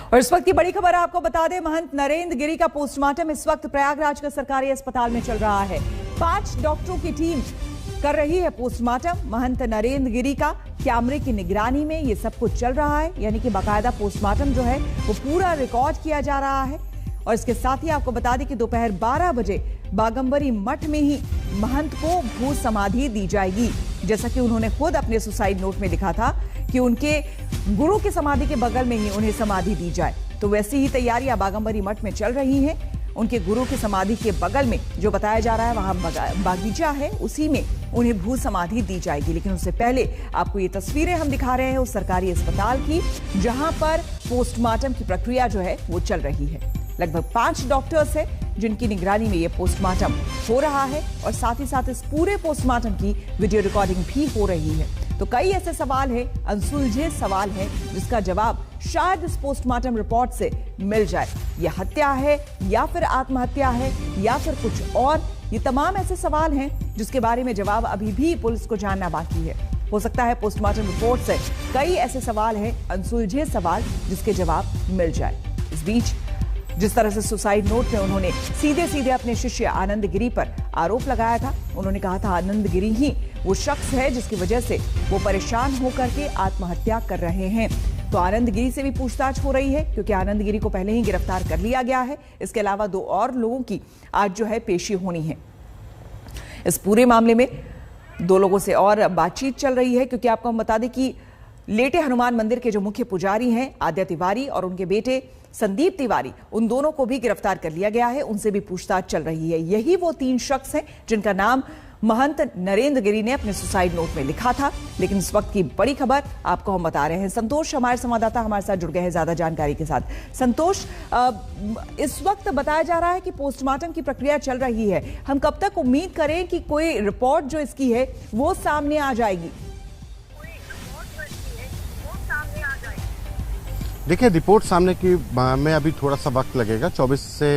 और इस वक्त की बड़ी खबर आपको बता दें, महंत नरेंद्र गिरी का पोस्टमार्टम इस वक्त प्रयागराज के सरकारी अस्पताल में चल रहा है। 5 डॉक्टरों की टीम कर रही है पोस्टमार्टम महंत नरेंद्र गिरी का। कैमरे की निगरानी में ये सब कुछ चल रहा है, यानी कि बाकायदा पोस्टमार्टम जो है वो पूरा रिकॉर्ड किया जा रहा है। और इसके साथ ही आपको बता दें कि दोपहर 12 बजे बागंबरी मठ में ही महंत को भू समाधि दी जाएगी। जैसा कि उन्होंने खुद अपने सुसाइड नोट में लिखा था कि उनके गुरु की समाधि के बगल में ही उन्हें समाधि दी जाए, तो वैसी ही तैयारियां बागंबरी मठ में चल रही हैं। उनके गुरु की समाधि के बगल में जो बताया जा रहा है वहां बागीचा है, उसी में उन्हें भू समाधि दी जाएगी। लेकिन उससे पहले आपको ये तस्वीरें हम दिखा रहे हैं उस सरकारी अस्पताल की, जहां पर पोस्टमार्टम की प्रक्रिया जो है वो चल रही है। लगभग 5 डॉक्टर्स हैं जिनकी निगरानी में ये पोस्टमार्टम हो रहा है और साथ ही साथ इस पूरे पोस्टमार्टम की वीडियो रिकॉर्डिंग भी हो रही है। तो कई ऐसे सवाल हैं, अनसुलझे सवाल हैं, जिसका जवाब शायद इस पोस्टमार्टम रिपोर्ट से मिल जाए। यह हत्या है या फिर आत्महत्या है या फिर कुछ और, ये तमाम ऐसे सवाल हैं जिसके बारे में जवाब अभी भी पुलिस को जानना बाकी है। हो सकता है पोस्टमार्टम रिपोर्ट से कई ऐसे सवाल हैं, अनसुलझे सवाल, जिसके जवाब मिल जाए। इस बीच जिस तरह से सुसाइड नोट में उन्होंने सीधे सीधे अपने शिष्य आनंद गिरी पर आरोप लगाया था, उन्होंने कहा था आनंद गिरी ही वो शख्स है जिसकी वजह से वो परेशान होकर के आत्महत्या कर रहे हैं। तो आनंद गिरी से भी पूछताछ हो रही है, क्योंकि आनंद गिरी को पहले ही गिरफ्तार कर लिया गया है। इसके अलावा 2 और लोगों की आज जो है पेशी होनी है। इस पूरे मामले में 2 लोगों से और बातचीत चल रही है, क्योंकि आपको हम बता दें कि लेटे हनुमान मंदिर के जो मुख्य पुजारी हैं आद्य तिवारी और उनके बेटे संदीप तिवारी, उन दोनों को भी गिरफ्तार कर लिया गया है, उनसे भी पूछताछ चल रही है। यही वो 3 शख्स हैं जिनका नाम महंत नरेंद्र गिरी ने अपने सुसाइड नोट में लिखा था। लेकिन इस वक्त की बड़ी खबर आपको हम बता रहे हैं। संतोष हमारे संवाददाता हमारे साथ जुड़ गए हैं ज्यादा जानकारी के साथ। संतोष, इस वक्त बताया जा रहा है कि पोस्टमार्टम की प्रक्रिया चल रही है, हम कब तक उम्मीद करें कि कोई रिपोर्ट जो इसकी है वो सामने आ जाएगी? देखिए, रिपोर्ट सामने की में अभी थोड़ा सा वक्त लगेगा, 24 से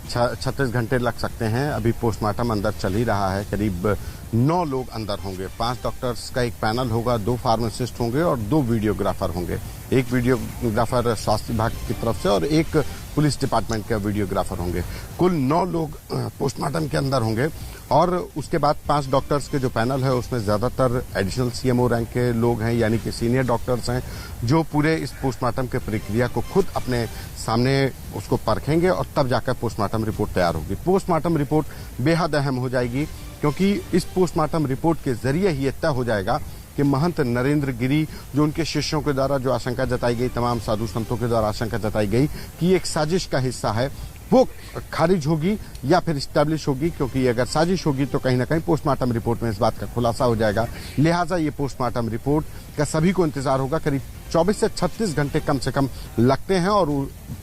36 घंटे लग सकते हैं। अभी पोस्टमार्टम अंदर चल ही रहा है। करीब 9 लोग अंदर होंगे। 5 डॉक्टर्स का एक पैनल होगा, 2 फार्मासिस्ट होंगे और 2 वीडियोग्राफर होंगे। एक वीडियोग्राफर स्वास्थ्य विभाग की तरफ से और एक पुलिस डिपार्टमेंट के वीडियोग्राफर होंगे। कुल 9 लोग पोस्टमार्टम के अंदर होंगे। और उसके बाद 5 डॉक्टर्स के जो पैनल है उसमें ज्यादातर एडिशनल सीएमओ रैंक के लोग हैं, यानी कि सीनियर डॉक्टर्स हैं, जो पूरे इस पोस्टमार्टम के प्रक्रिया को खुद अपने सामने उसको परखेंगे और तब जाकर पोस्टमार्टम रिपोर्ट तैयार होगी। पोस्टमार्टम रिपोर्ट बेहद अहम हो जाएगी, क्योंकि इस पोस्टमार्टम रिपोर्ट के जरिए ही तय हो जाएगा कि महंत नरेंद्र गिरी, जो उनके शिष्यों के द्वारा जो आशंका जताई गई, तमाम साधु संतों के द्वारा आशंका जताई गई कि एक साजिश का हिस्सा है, वो खारिज होगी या फिर स्टैब्लिश होगी। क्योंकि अगर साजिश होगी तो कहीं ना कहीं पोस्टमार्टम रिपोर्ट में इस बात का खुलासा हो जाएगा। लिहाजा ये पोस्टमार्टम रिपोर्ट का सभी को इंतजार होगा। करीब 24 से 36 घंटे कम से कम लगते हैं और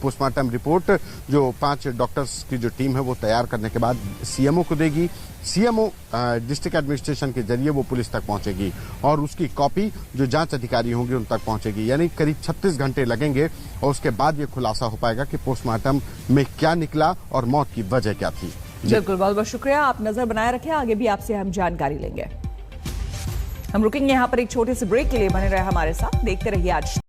पोस्टमार्टम रिपोर्ट जो 5 डॉक्टर्स की जो टीम है वो तैयार करने के बाद सीएमओ को देगी। सीएमओ डिस्ट्रिक्ट एडमिनिस्ट्रेशन के जरिए वो पुलिस तक पहुंचेगी और उसकी कॉपी जो जांच अधिकारी होंगे उन तक पहुंचेगी। यानी करीब 36 घंटे लगेंगे और उसके बाद ये खुलासा हो पाएगा कि पोस्टमार्टम में क्या निकला और मौत की वजह क्या थी। बिल्कुल, बहुत बहुत शुक्रिया। आप नजर बनाए रखें, आगे भी आपसे हम जानकारी लेंगे। हम रुकेंगे यहाँ पर एक छोटे से ब्रेक के लिए। बने रहे हमारे साथ, देखते रहिए आज